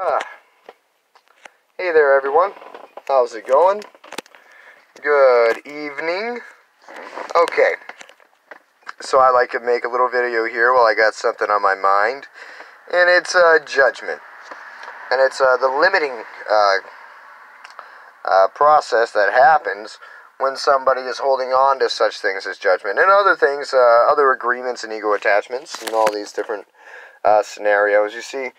Ah, hey there everyone. How's it going? Good evening. Okay, so I like to make a little video here while I got something on my mind, and it's judgment. And it's the limiting process that happens when somebody is holding on to such things as judgment and other things, other agreements and ego attachments and all these different scenarios. You see,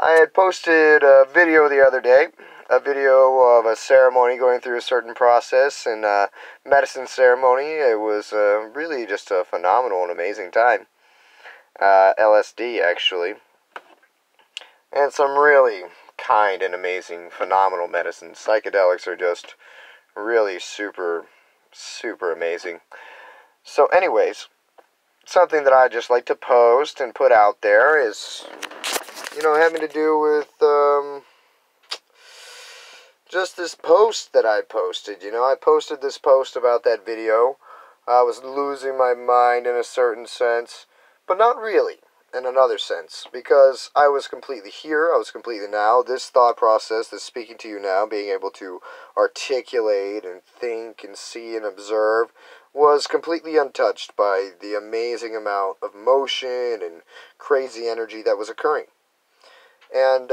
I had posted a video the other day, a video of a ceremony going through a certain process and medicine ceremony. It was really just a phenomenal and amazing time. LSD, actually. And some really kind and amazing, phenomenal medicines. Psychedelics are just really super, super amazing. So anyways, something that I just like to post and put out there is, having to do with just this post that I posted. I posted this post about that video. I was losing my mind in a certain sense, but not really in another sense, because I was completely here, I was completely now. This thought process, this speaking to you now, being able to articulate and think and see and observe, was completely untouched by the amazing amount of motion and crazy energy that was occurring. And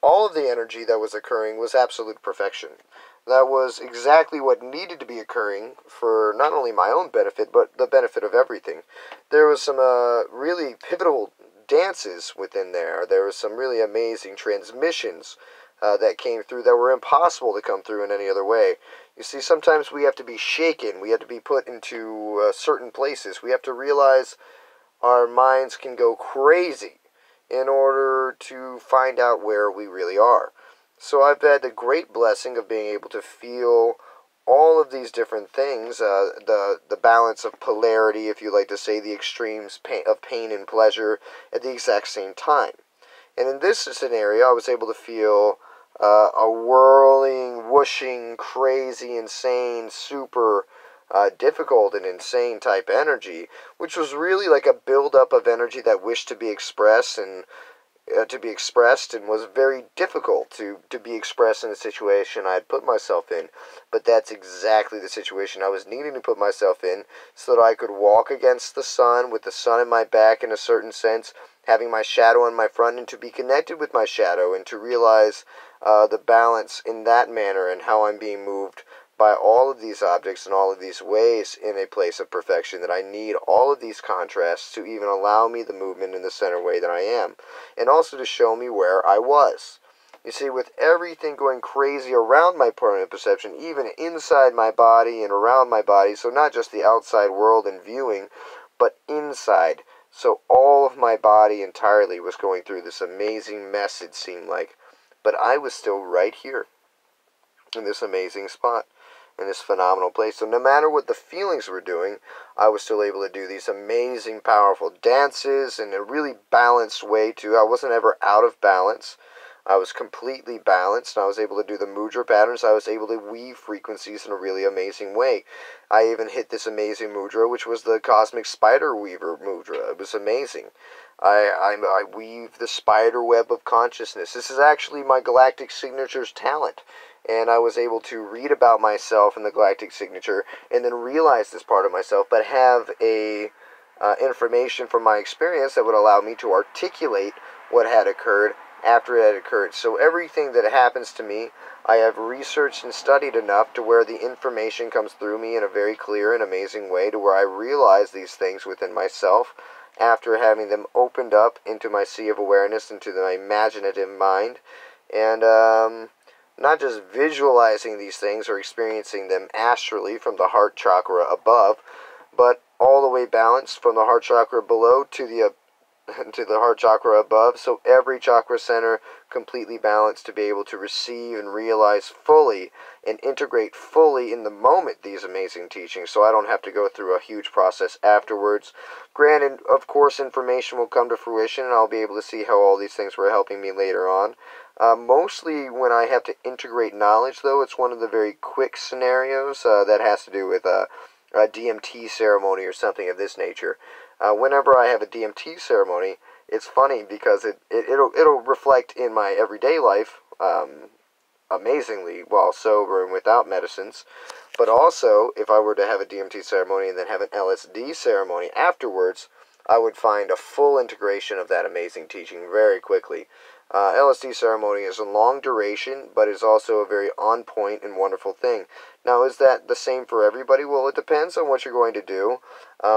all of the energy that was occurring was absolute perfection. That was exactly what needed to be occurring for not only my own benefit, but the benefit of everything. There was some really pivotal dances within there. There was some really amazing transmissions that came through that were impossible to come through in any other way. You see, sometimes we have to be shaken. We have to be put into certain places. We have to realize our minds can go crazy in order to find out where we really are. So I've had the great blessing of being able to feel all of these different things, the balance of polarity, if you like to say, the extremes of pain and pleasure at the exact same time. And in this scenario, I was able to feel a whirling, whooshing, crazy, insane, super difficult and insane type energy, which was really like a buildup of energy that wished to be expressed and was very difficult to be expressed in the situation I had put myself in. But that's exactly the situation I was needing to put myself in so that I could walk against the sun with the sun in my back in a certain sense, having my shadow in my front, and to be connected with my shadow and to realize the balance in that manner and how I'm being moved by all of these objects and all of these ways in a place of perfection, that I need all of these contrasts to even allow me the movement in the center way that I am, and also to show me where I was. You see, with everything going crazy around my permanent perception, even inside my body and around my body, so not just the outside world and viewing, but inside. So all of my body entirely was going through this amazing mess, it seemed like. But I was still right here, in this amazing spot, in this phenomenal place. So no matter what the feelings were doing, I was still able to do these amazing, powerful dances in a really balanced way too. I wasn't ever out of balance. I was completely balanced, and I was able to do the mudra patterns. I was able to weave frequencies in a really amazing way. I even hit this amazing mudra, which was the Cosmic Spider Weaver mudra. It was amazing. I weave the spider web of consciousness. This is actually my Galactic Signature's talent. And I was able to read about myself in the Galactic Signature and then realize this part of myself, but have a information from my experience that would allow me to articulate what had occurred after it had occurred. So everything that happens to me, I have researched and studied enough to where the information comes through me in a very clear and amazing way, to where I realize these things within myself after having them opened up into my sea of awareness, into my imaginative mind, and not just visualizing these things or experiencing them astrally from the heart chakra above, but all the way balanced from the heart chakra below to the heart chakra above. So every chakra center completely balanced to be able to receive and realize fully and integrate fully in the moment these amazing teachings, so I don't have to go through a huge process afterwards. Granted, of course, information will come to fruition and I'll be able to see how all these things were helping me later on. Mostly when I have to integrate knowledge, though, it's one of the very quick scenarios that has to do with a DMT ceremony or something of this nature. Whenever I have a DMT ceremony, it's funny because it'll reflect in my everyday life amazingly while sober and without medicines. But also, if I were to have a DMT ceremony and then have an LSD ceremony afterwards, I would find a full integration of that amazing teaching very quickly. LSD ceremony is a long duration, but is also a very on-point and wonderful thing. Now, is that the same for everybody? Well, it depends on what you're going to do.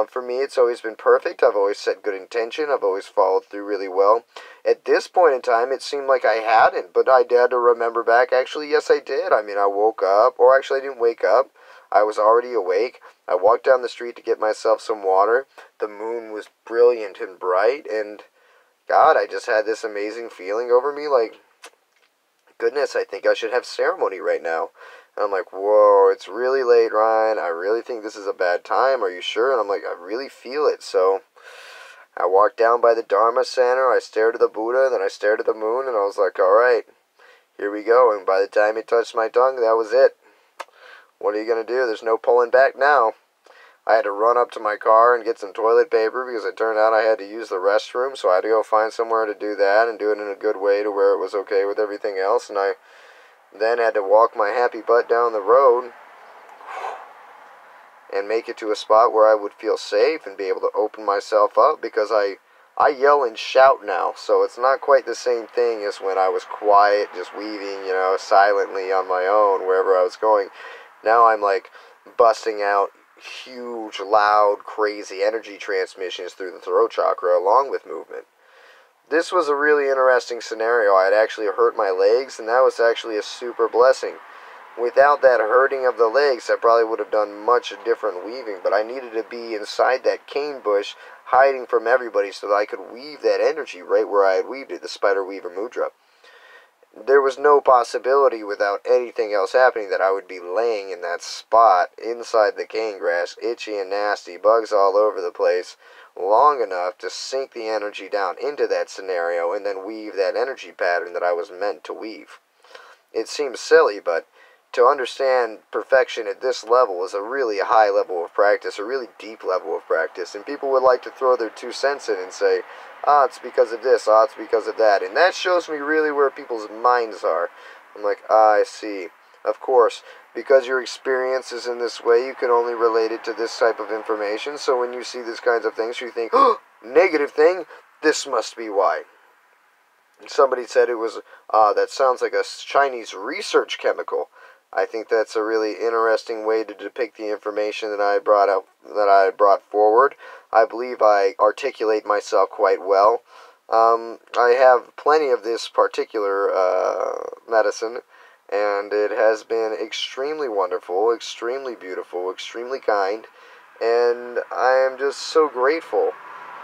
For me, it's always been perfect. I've always set good intention. I've always followed through really well. At this point in time, it seemed like I hadn't, but I had to remember back. Actually, yes, I did. I mean, I woke up, or actually, I didn't wake up. I was already awake. I walked down the street to get myself some water. The moon was brilliant and bright, and God, I just had this amazing feeling over me, like, goodness, I think I should have ceremony right now. And I'm like, whoa, it's really late, Ryan. I really think this is a bad time. Are you sure? And I'm like, I really feel it. So I walked down by the Dharma Center. I stared at the Buddha, and then I stared at the moon, and I was like, all right, here we go. And by the time it touched my tongue, that was it. What are you going to do? There's no pulling back now. I had to run up to my car and get some toilet paper because it turned out I had to use the restroom, so I had to go find somewhere to do that and do it in a good way to where it was okay with everything else. And I then had to walk my happy butt down the road and make it to a spot where I would feel safe and be able to open myself up, because I yell and shout now, so it's not quite the same thing as when I was quiet, just weaving, silently on my own wherever I was going. Now I'm like busting out huge, loud, crazy energy transmissions through the throat chakra along with movement. This was a really interesting scenario. I had actually hurt my legs, and that was actually a super blessing. Without that hurting of the legs, I probably would have done much different weaving, but I needed to be inside that cane bush, hiding from everybody so that I could weave that energy right where I had weaved it, the spider weaver mudra. There was no possibility without anything else happening that I would be laying in that spot inside the cane grass, itchy and nasty, bugs all over the place, long enough to sink the energy down into that scenario and then weave that energy pattern that I was meant to weave. It seems silly, but to understand perfection at this level is a really high level of practice, a really deep level of practice, and people would like to throw their 2 cents in and say, it's because of this, it's because of that, and that shows me really where people's minds are. I'm like, I see. Of course, because your experience is in this way, you can only relate it to this type of information, so when you see these kinds of things, you think, negative thing, this must be why. Somebody said it was, that sounds like a Chinese research chemical. I think that's a really interesting way to depict the information that I brought forward. I believe I articulate myself quite well. I have plenty of this particular medicine, and it has been extremely wonderful, extremely beautiful, extremely kind, and I am just so grateful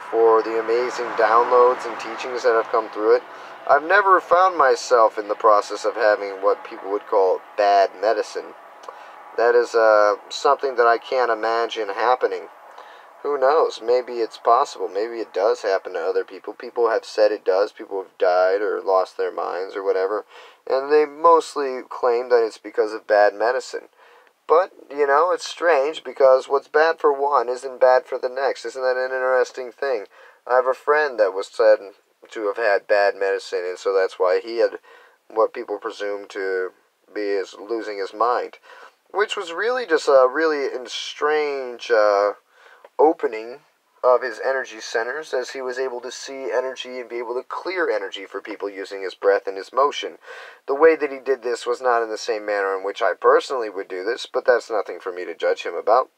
for the amazing downloads and teachings that have come through it. I've never found myself in the process of having what people would call bad medicine. That is something that I can't imagine happening. Who knows? Maybe it's possible. Maybe it does happen to other people. People have said it does. People have died or lost their minds or whatever. And they mostly claim that it's because of bad medicine. But, it's strange because what's bad for one isn't bad for the next. Isn't that an interesting thing? I have a friend that was said to have had bad medicine, and so that's why he had what people presume to be as losing his mind, which was really just a really strange opening of his energy centers, as he was able to see energy and be able to clear energy for people using his breath and his motion. The way that he did this was not in the same manner in which I personally would do this, but that's nothing for me to judge him about.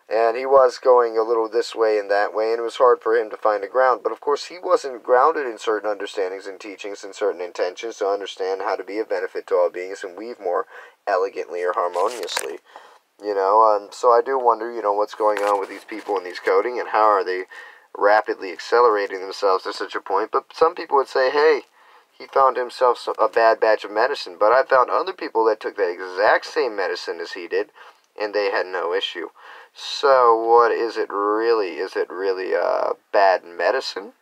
And he was going a little this way and that way, and it was hard for him to find a ground. But of course, he wasn't grounded in certain understandings and teachings and certain intentions to understand how to be of benefit to all beings and weave more elegantly or harmoniously. So I do wonder, what's going on with these people in these coding, and how are they rapidly accelerating themselves to such a point. But some people would say, hey, he found himself a bad batch of medicine. But I found other people that took the exact same medicine as he did, and they had no issue. So what is it really? Is it really bad medicine?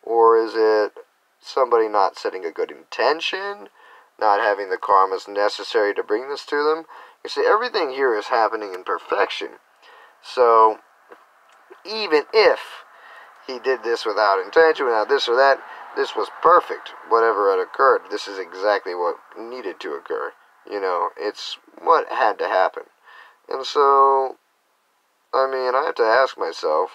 Or is it somebody not setting a good intention? Not having the karmas necessary to bring this to them? You see, everything here is happening in perfection. So even if he did this without intention, without this or that. This was perfect, whatever had occurred. This is exactly what needed to occur. You know, it's what had to happen. And so, I mean, I have to ask myself,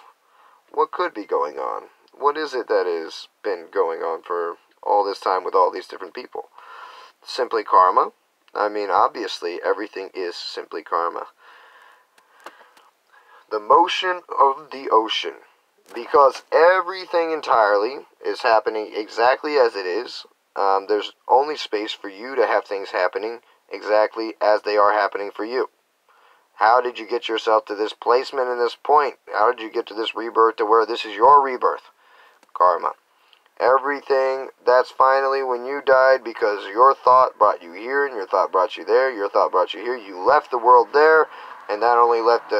what could be going on? What is it that has been going on for all this time with all these different people? Simply karma? I mean, obviously, everything is simply karma. The motion of the ocean. Because everything entirely is happening exactly as it is. There's only space for you to have things happening exactly as they are happening for you. How did you get yourself to this placement and this point? How did you get to this rebirth to where this is your rebirth? Karma. Everything, that's finally when you died because your thought brought you here and your thought brought you there, your thought brought you here. You left the world there, and that only left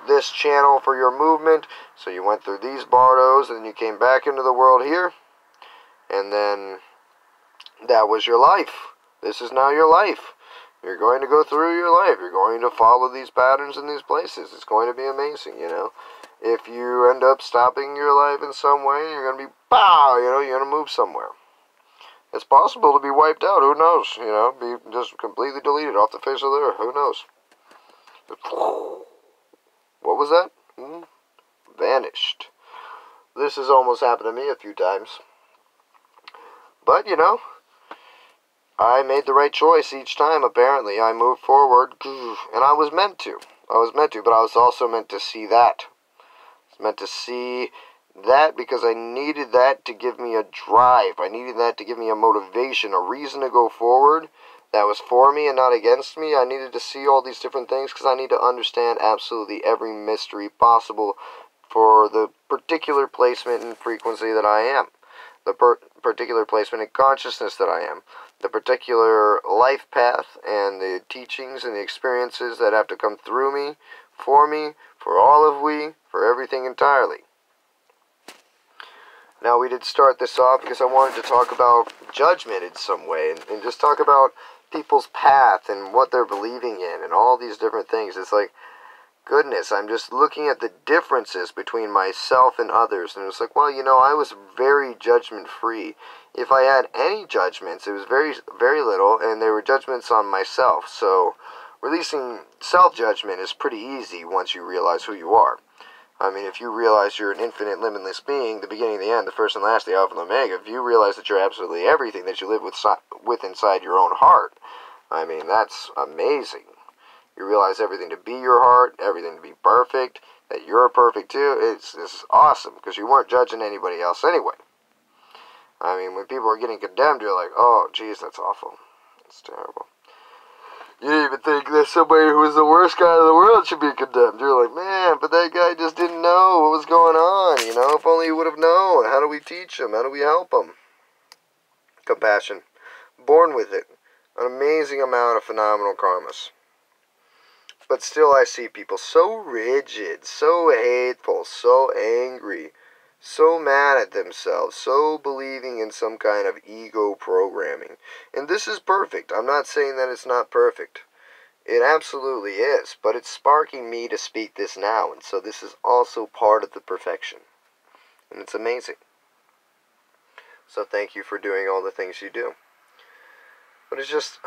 this channel for your movement. So you went through these bardos, and you came back into the world here, and then that was your life. This is now your life. You're going to go through your life. You're going to follow these patterns in these places. It's going to be amazing, you know. If you end up stopping your life in some way, you're going to be, pow, you know, you're going to move somewhere. It's possible to be wiped out. Who knows? You know, be just completely deleted off the face of the earth. Who knows? What was that? Vanished. This has almost happened to me a few times. But, you know, I made the right choice each time, apparently. I moved forward, and I was meant to. But I was also meant to see that. I was meant to see that because I needed that to give me a drive. I needed that to give me a motivation, a reason to go forward that was for me and not against me. I needed to see all these different things because I need to understand absolutely every mystery possible for the particular placement and frequency that I am. The particular placement and consciousness that I am. The particular life path and the teachings and the experiences that have to come through me, for all of we, for everything entirely. Now, we did start this off because I wanted to talk about judgment in some way and just talk about people's path and what they're believing in and all these different things. It's like, goodness, I'm just looking at the differences between myself and others, and it's like, well, you know, I was very judgment-free. If I had any judgments, it was very, very little, and they were judgments on myself. So releasing self-judgment is pretty easy once you realize who you are. I mean, if you realize you're an infinite, limitless being, the beginning, the end, the first and last, the Alpha and Omega, if you realize that you're absolutely everything that you live with inside your own heart, I mean, that's amazing. You realize everything to be your heart, everything to be perfect, that you're perfect too. It's awesome because you weren't judging anybody else anyway. I mean, when people are getting condemned, you're like, oh, geez, that's awful. That's terrible. You didn't even think that somebody who was the worst guy in the world should be condemned. You're like, man, but that guy just didn't know what was going on, you know? If only he would have known. How do we teach him? How do we help him? Compassion. Born with it. An amazing amount of phenomenal karmas. But still I see people so rigid, so hateful, so angry, so mad at themselves, so believing in some kind of ego programming. And this is perfect. I'm not saying that it's not perfect. It absolutely is. But it's sparking me to speak this now. And so this is also part of the perfection. And it's amazing. So thank you for doing all the things you do. But it's just...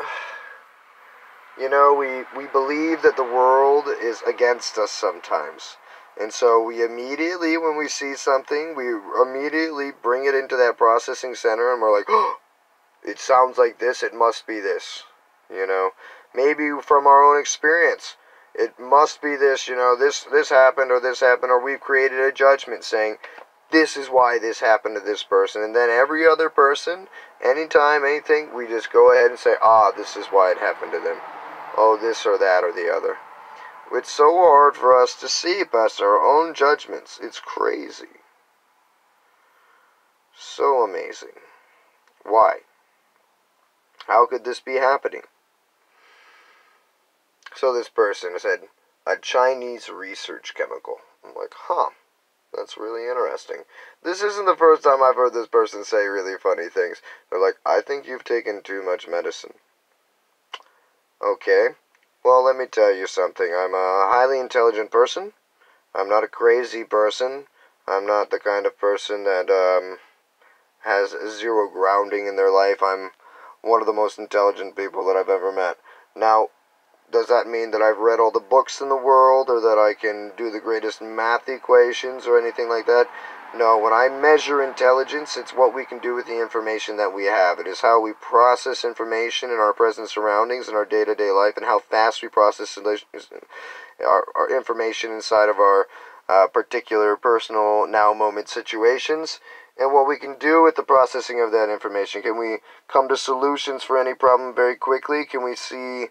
You know, we believe that the world is against us sometimes. And so we immediately, when we see something, we immediately bring it into that processing center and we're like, oh, it sounds like this, it must be this. You know, maybe from our own experience, it must be this, you know, this happened, or we've created a judgment saying, this is why this happened to this person. And then every other person, anytime, anything, we just go ahead and say, this is why it happened to them. Oh, this or that or the other. It's so hard for us to see past our own judgments. It's crazy. So amazing. Why? How could this be happening? So this person said, a Chinese research chemical. I'm like, that's really interesting. This isn't the first time I've heard this person say really funny things. They're like, I think you've taken too much medicine. Okay, well, let me tell you something. I'm a highly intelligent person. I'm not a crazy person. I'm not the kind of person that has zero grounding in their life. I'm one of the most intelligent people that I've ever met. Now, does that mean that I've read all the books in the world, or that I can do the greatest math equations or anything like that? No, when I measure intelligence, it's what we can do with the information that we have. It is how we process information in our present surroundings in our day-to-day life, and how fast we process our information inside of our particular personal now moment situations, and what we can do with the processing of that information. Can we come to solutions for any problem very quickly? Can we see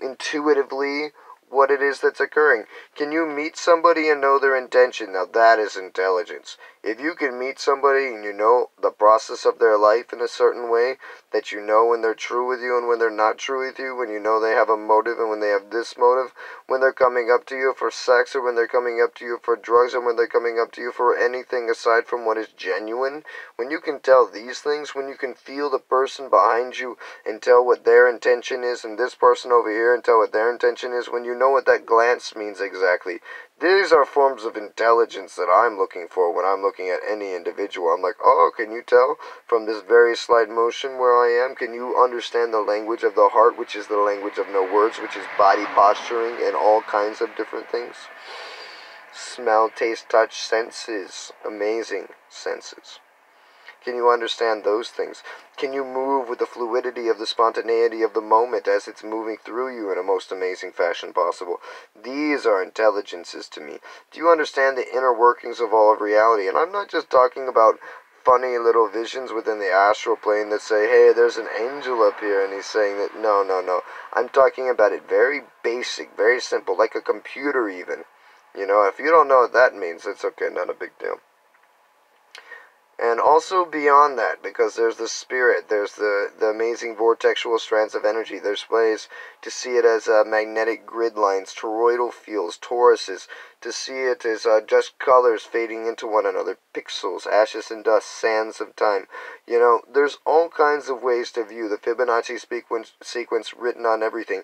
intuitively what it is that's occurring? Can you meet somebody and know their intention? Now that is intelligence. If you can meet somebody and you know the process of their life in a certain way, that you know when they're true with you and when they're not true with you, when you know they have a motive and when they have this motive, when they're coming up to you for sex, or when they're coming up to you for drugs, or when they're coming up to you for anything aside from what is genuine, when you can tell these things, when you can feel the person behind you and tell what their intention is, and this person over here and tell what their intention is, when you know what that glance means exactly, these are forms of intelligence that I'm looking for when I'm looking at any individual. I'm like, oh, can you tell from this very slight motion where I am? Can you understand the language of the heart, which is the language of no words, which is body posturing and all kinds of different things? Smell, taste, touch, senses, amazing senses. Can you understand those things? Can you move with the fluidity of the spontaneity of the moment as it's moving through you in a most amazing fashion possible? These are intelligences to me. Do you understand the inner workings of all of reality? And I'm not just talking about funny little visions within the astral plane that say, hey, there's an angel up here, and he's saying that, no, no, no. I'm talking about it very basic, very simple, like a computer even. You know, if you don't know what that means, it's okay, not a big deal. And also beyond that, because there's the spirit, there's the amazing vortexual strands of energy. There's ways to see it as magnetic grid lines, toroidal fields, toruses, to see it as just colors fading into one another, pixels, ashes and dust, sands of time. You know, there's all kinds of ways to view the Fibonacci sequence written on everything.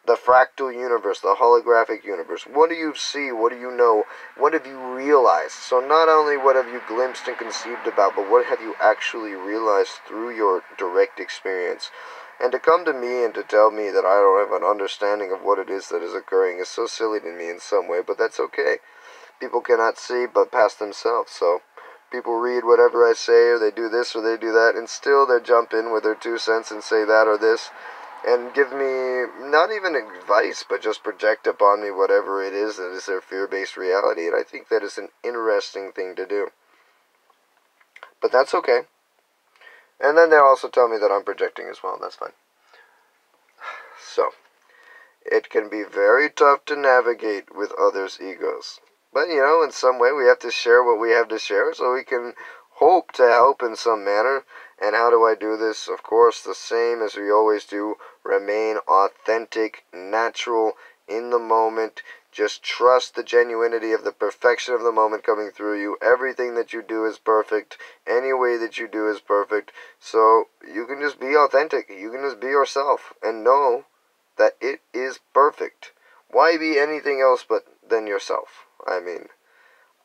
The fractal universe, the holographic universe. What do you see? What do you know? What have you realized? So not only what have you glimpsed and conceived about, but what have you actually realized through your direct experience? And to come to me and to tell me that I don't have an understanding of what it is that is occurring is so silly to me in some way, but that's okay. People cannot see but past themselves, so people read whatever I say, or they do this or they do that, and still they jump in with their 2 cents and say that or this, and give me not even advice, but just project upon me whatever it is that is their fear-based reality. And I think that is an interesting thing to do. But that's okay. And then they also tell me that I'm projecting as well. That's fine. So, it can be very tough to navigate with others' egos. But, you know, in some way we have to share what we have to share so we can hope to help in some manner. And how do I do this? Of course, the same as we always do. Remain authentic, natural, in the moment. Just trust the genuinity of the perfection of the moment coming through you. Everything that you do is perfect. Any way that you do is perfect. So you can just be authentic. You can just be yourself and know that it is perfect. Why be anything else but than yourself? I mean,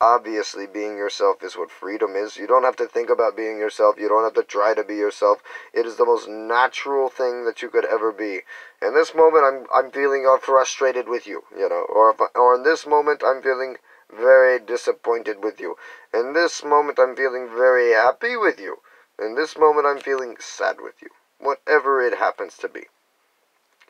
obviously, being yourself is what freedom is. You don't have to think about being yourself. You don't have to try to be yourself. It is the most natural thing that you could ever be. In this moment, I'm feeling frustrated with you, you know, or in this moment, I'm feeling very disappointed with you. In this moment, I'm feeling very happy with you. In this moment, I'm feeling sad with you. Whatever it happens to be.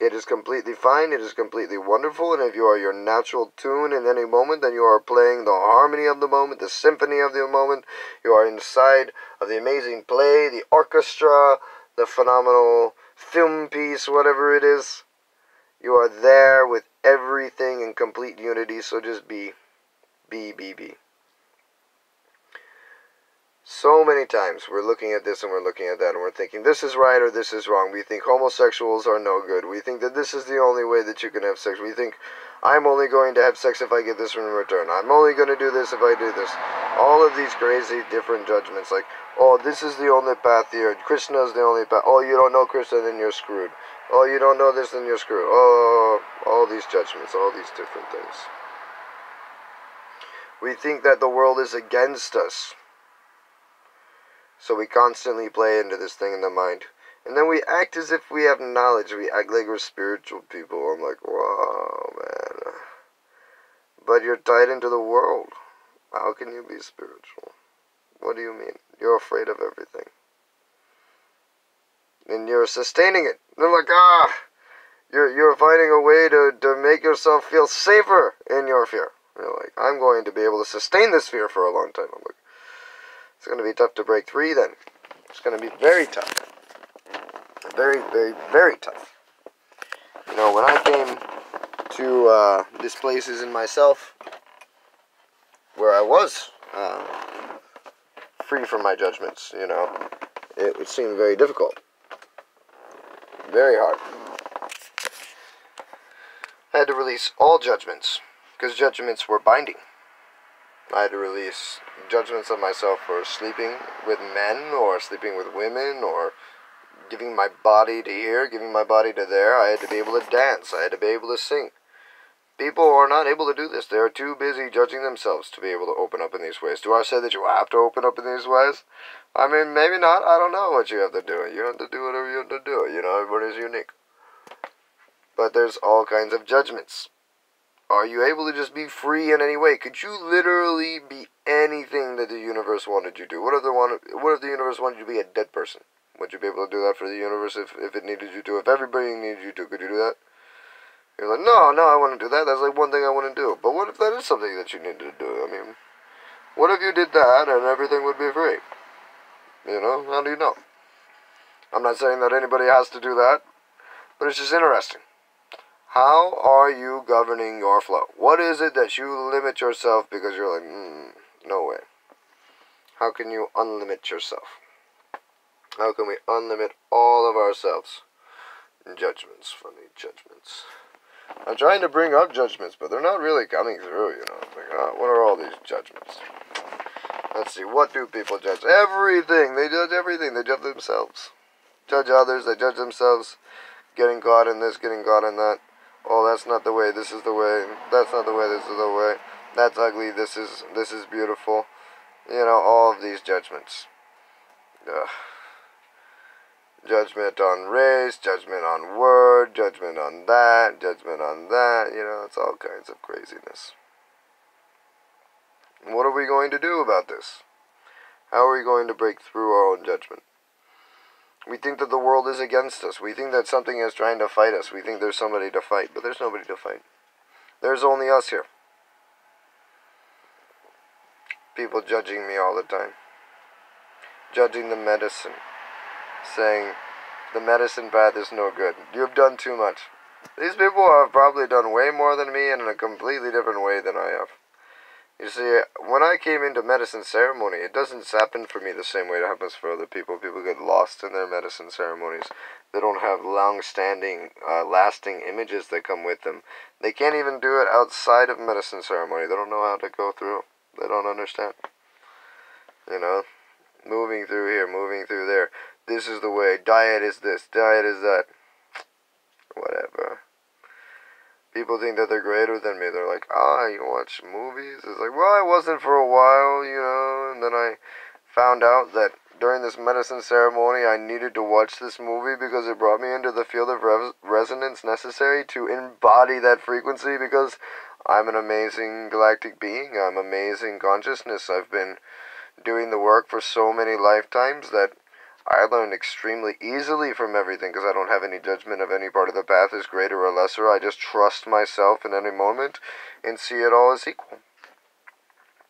It is completely fine, it is completely wonderful, and if you are your natural tune in any moment, then you are playing the harmony of the moment, the symphony of the moment. You are inside of the amazing play, the orchestra, the phenomenal film piece, whatever it is. You are there with everything in complete unity, so just be. Be. So many times we're looking at this and we're looking at that and we're thinking this is right or this is wrong. We think homosexuals are no good. We think that this is the only way that you can have sex. We think I'm only going to have sex if I get this in return. I'm only going to do this if I do this. All of these crazy different judgments like, oh, this is the only path here. Krishna's the only path. Oh, you don't know Krishna, then you're screwed. Oh, you don't know this, then you're screwed. Oh, all these judgments, all these different things. We think that the world is against us. So we constantly play into this thing in the mind. And then we act as if we have knowledge. We act like we're spiritual people. I'm like, wow, man. But you're tied into the world. How can you be spiritual? What do you mean? You're afraid of everything. And you're sustaining it. And I'm like, you're finding a way to make yourself feel safer in your fear. You're like, I'm going to be able to sustain this fear for a long time. I'm like, it's going to be tough to break free then. It's going to be very tough. Very, very, very tough. You know, when I came to these places in myself where I was free from my judgments, you know, it would seem very difficult. Very hard. I had to release all judgments, because judgments were binding. I had to release judgments of myself for sleeping with men, or sleeping with women, or giving my body to here, giving my body to there. I had to be able to dance. I had to be able to sing. People are not able to do this. They are too busy judging themselves to be able to open up in these ways. Do I say that you have to open up in these ways? I mean, maybe not. I don't know what you have to do. You have to do whatever you have to do. You know, everybody's unique. But there's all kinds of judgments. Are you able to just be free in any way? Could you literally be anything that the universe wanted you to? What if the universe wanted you to be a dead person? Would you be able to do that for the universe if it needed you to? If everybody needed you to, could you do that? You're like, no, I want to do that. That's like one thing I want to do. But what if that is something that you need to do? I mean, what if you did that and everything would be free? You know, how do you know? I'm not saying that anybody has to do that, but it's just interesting. How are you governing your flow? What is it that you limit yourself because you're like, no way. How can you unlimit yourself? How can we unlimit all of ourselves? Judgments, funny judgments. I'm trying to bring up judgments, but they're not really coming through, you know. Like, what are all these judgments? Let's see, what do people judge? Everything. They judge everything. They judge themselves. Judge others, they judge themselves. Getting caught in this, getting caught in that. Oh, that's not the way, this is the way. That's not the way, this is the way. That's ugly, this is beautiful. You know, all of these judgments. Ugh. Judgment on race, judgment on word, judgment on that, judgment on that. You know, it's all kinds of craziness. What are we going to do about this? How are we going to break through our own judgment? We think that the world is against us. We think that something is trying to fight us. We think there's somebody to fight, but there's nobody to fight. There's only us here. People judging me all the time. Judging the medicine. Saying, the medicine path is no good. You've done too much. These people have probably done way more than me and in a completely different way than I have. You see, when I came into medicine ceremony, it doesn't happen for me the same way it happens for other people. People get lost in their medicine ceremonies. They don't have long-standing, lasting images that come with them. They can't even do it outside of medicine ceremony. They don't know how to go through. They don't understand. You know, moving through here, moving through there. This is the way. Diet is this. Diet is that. Whatever. People think that they're greater than me. They're like, you watch movies? It's like, well, I wasn't for a while, you know, and then I found out that during this medicine ceremony, I needed to watch this movie because it brought me into the field of resonance necessary to embody that frequency, because I'm an amazing galactic being. I'm amazing consciousness. I've been doing the work for so many lifetimes that I learned extremely easily from everything, because I don't have any judgment of any part of the path as greater or lesser. I just trust myself in any moment and see it all as equal.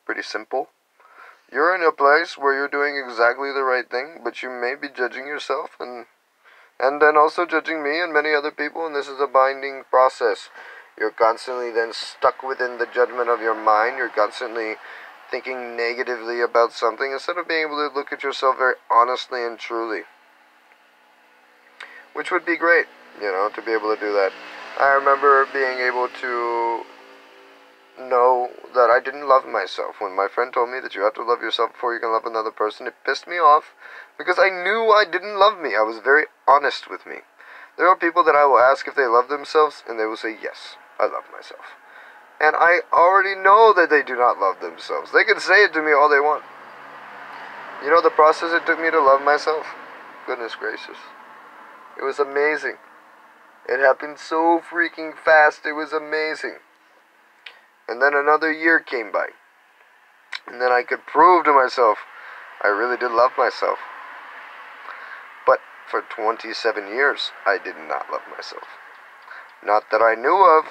Pretty simple. You're in a place where you're doing exactly the right thing, but you may be judging yourself and then also judging me and many other people, and this is a binding process. You're constantly then stuck within the judgment of your mind. You're constantly thinking negatively about something instead of being able to look at yourself very honestly and truly. Which would be great, you know, to be able to do that. I remember being able to know that I didn't love myself. When my friend told me that you have to love yourself before you can love another person, it pissed me off because I knew I didn't love me. I was very honest with me. There are people that I will ask if they love themselves, and they will say, yes, I love myself. And I already know that they do not love themselves. They can say it to me all they want. You know the process it took me to love myself? Goodness gracious. It was amazing. It happened so freaking fast. It was amazing. And then another year came by. And then I could prove to myself I really did love myself. But for 27 years, I did not love myself. Not that I knew of,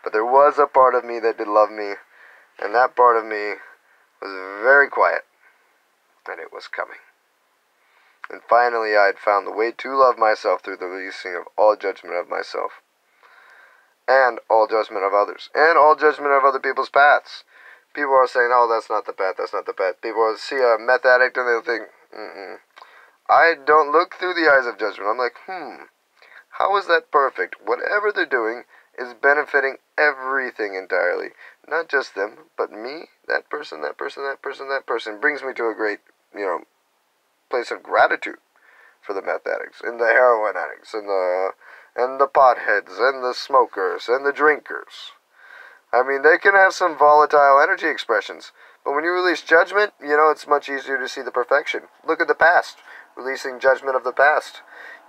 but there was a part of me that did love me. And that part of me was very quiet. And it was coming. And finally I had found the way to love myself through the releasing of all judgment of myself. And all judgment of others. And all judgment of other people's paths. People are saying, oh, that's not the path, that's not the path. People will see a meth addict and they'll think, I don't look through the eyes of judgment. I'm like, how is that perfect? Whatever they're doing is benefiting everything entirely. Not just them, but me, that person, that person, that person, that person. Brings me to a great, place of gratitude for the meth addicts and the heroin addicts and the potheads and the smokers and the drinkers. I mean, they can have some volatile energy expressions, but when you release judgment, it's much easier to see the perfection. Look at the past, releasing judgment of the past.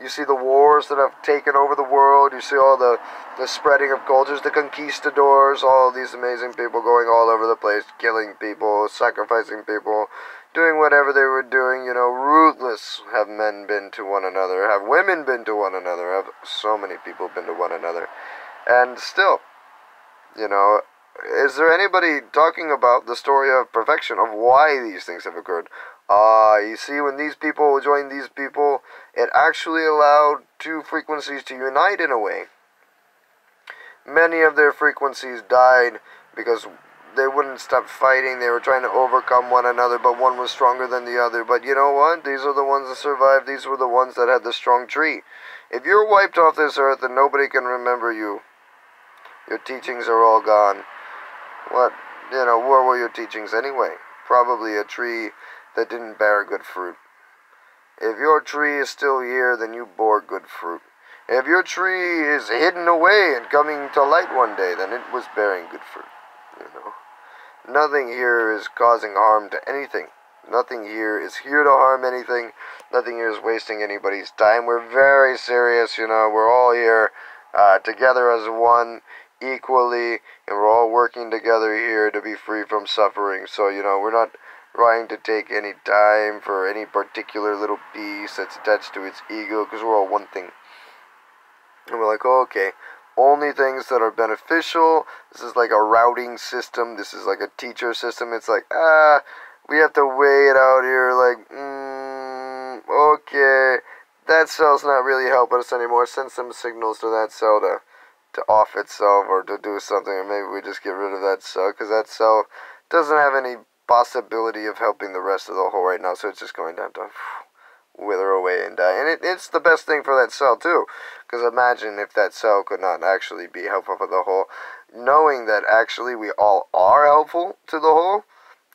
You see the wars that have taken over the world. You see all the spreading of cultures, the conquistadors, all these amazing people going all over the place, killing people, sacrificing people, doing whatever they were doing, ruthless. Have men been to one another? Have women been to one another? Have so many people been to one another? And still, is there anybody talking about the story of perfection, of why these things have occurred? You see, when these people joined these people, it actually allowed two frequencies to unite in a way. Many of their frequencies died because they wouldn't stop fighting. They were trying to overcome one another, but one was stronger than the other. But you know what? These are the ones that survived. These were the ones that had the strong tree. If you're wiped off this earth and nobody can remember you, your teachings are all gone. Where were your teachings anyway? Probably a tree that didn't bear good fruit. If your tree is still here, then you bore good fruit. If your tree is hidden away and coming to light one day, then it was bearing good fruit. Nothing here is causing harm to anything. Nothing here is here to harm anything. Nothing here is wasting anybody's time. We're very serious, we're all here together as one, equally, and we're all working together here to be free from suffering. So, we're not trying to take any time for any particular little piece that's attached to its ego, because we're all one thing. And we're like, oh, okay, only things that are beneficial. This is like a routing system. This is like a teacher system. It's like, we have to weigh it out here, like, okay, that cell's not really helping us anymore. Send some signals to that cell to off itself or to do something, or maybe we just get rid of that cell, because that cell doesn't have any possibility of helping the rest of the whole right now, so it's just going down to wither away and die. And it's the best thing for that cell too, because imagine if that cell could not actually be helpful for the whole, knowing that actually we all are helpful to the whole.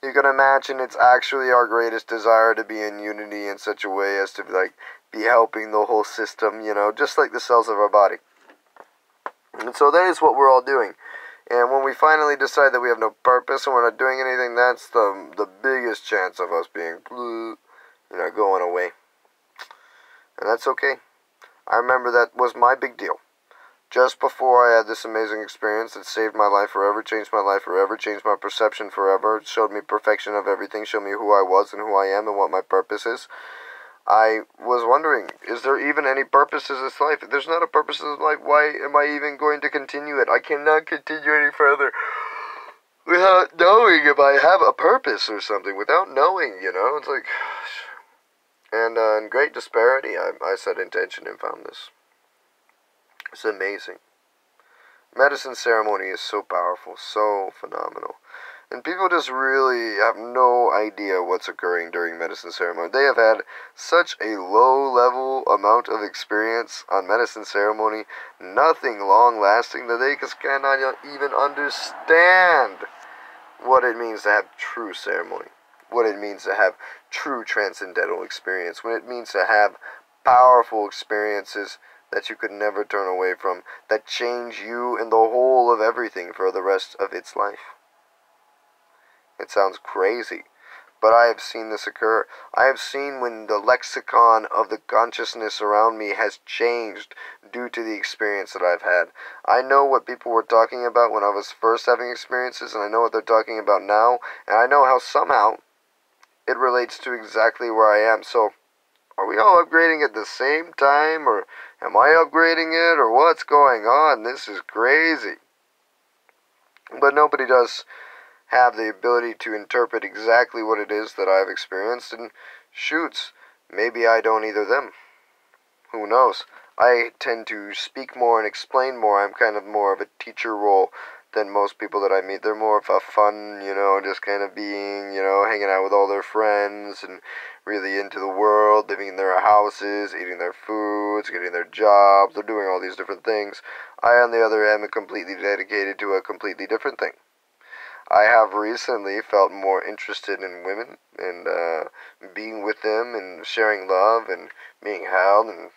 You can imagine it's actually our greatest desire to be in unity in such a way as to be helping the whole system, just like the cells of our body. And so that is what we're all doing. And when we finally decide that we have no purpose and we're not doing anything, that's the biggest chance of us being, going away. And that's okay. I remember that was my big deal. Just before I had this amazing experience that saved my life forever, changed my life forever, changed my perception forever, showed me perfection of everything, showed me who I was and who I am and what my purpose is, I was wondering, is there even any purpose to this life? If there's not a purpose to this life, why am I even going to continue it? I cannot continue any further without knowing if I have a purpose or something. Without knowing, it's like, gosh. And in great disparity, I set intention and found this. It's amazing. Medicine ceremony is so powerful, so phenomenal. And people just really have no idea what's occurring during medicine ceremony. They have had such a low-level amount of experience on medicine ceremony, nothing long-lasting, that they just cannot even understand what it means to have true ceremony, what it means to have true transcendental experience, what it means to have powerful experiences that you could never turn away from, that change you and the whole of everything for the rest of its life. It sounds crazy, but I have seen this occur. I have seen when the lexicon of the consciousness around me has changed due to the experience that I've had. I know what people were talking about when I was first having experiences, and I know what they're talking about now, and I know how somehow it relates to exactly where I am. So, are we all upgrading at the same time, or am I upgrading it, or what's going on? This is crazy. But nobody does have the ability to interpret exactly what it is that I've experienced, and shoots, maybe I don't either them. Who knows? I tend to speak more and explain more. I'm kind of more of a teacher role than most people that I meet. They're more of a fun, just kind of being, hanging out with all their friends and really into the world, living in their houses, eating their foods, getting their jobs. They're doing all these different things. I, on the other hand, am completely dedicated to a completely different thing. I have recently felt more interested in women and being with them and sharing love and being held and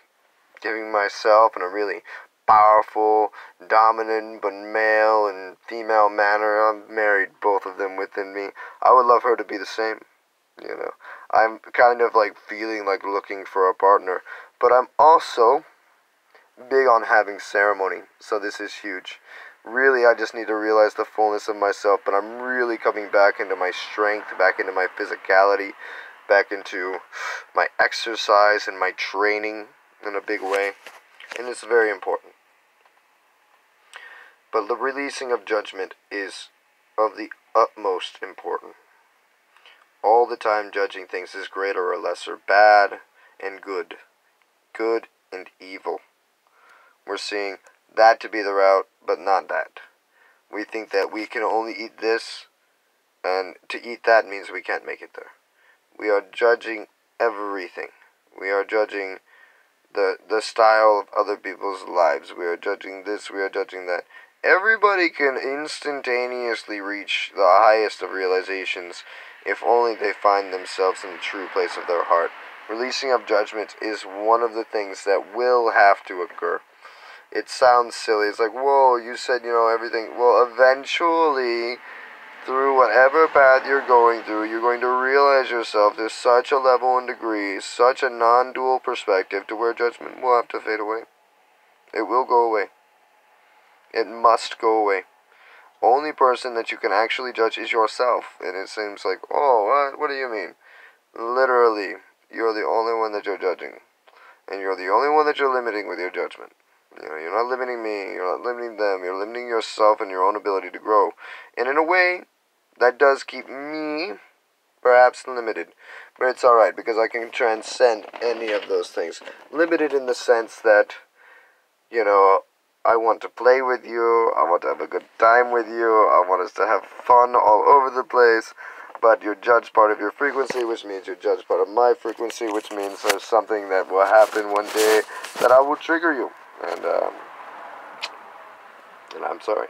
giving myself in a really powerful, dominant, but male and female manner. I've married both of them within me. I would love her to be the same. I'm kind of like feeling like looking for a partner, but I'm also big on having ceremony, so this is huge. Really, I just need to realize the fullness of myself, but I'm really coming back into my strength, back into my physicality, back into my exercise and my training in a big way, and it's very important. But the releasing of judgment is of the utmost importance. All the time judging things as greater or lesser, bad and good and evil. We're seeing that to be the route, but not that. We think that we can only eat this, and to eat that means we can't make it there. We are judging everything. We are judging the style of other people's lives. We are judging this, we are judging that. Everybody can instantaneously reach the highest of realizations if only they find themselves in the true place of their heart. Releasing of judgment is one of the things that will have to occur. It sounds silly. It's like, whoa, you said, everything. Well, eventually, through whatever path you're going through, you're going to realize yourself to such a level and degree, such a non-dual perspective, to where judgment will have to fade away. It will go away. It must go away. Only person that you can actually judge is yourself. And it seems like, oh, what do you mean? Literally, you're the only one that you're judging. And you're the only one that you're limiting with your judgment. You're not limiting me, you're not limiting them, you're limiting yourself and your own ability to grow. And in a way, that does keep me, perhaps, limited. But it's alright, because I can transcend any of those things. Limited in the sense that, I want to play with you, I want to have a good time with you, I want us to have fun all over the place. But you're judged part of your frequency, which means you're judged part of my frequency, which means there's something that will happen one day that I will trigger you. And I'm sorry.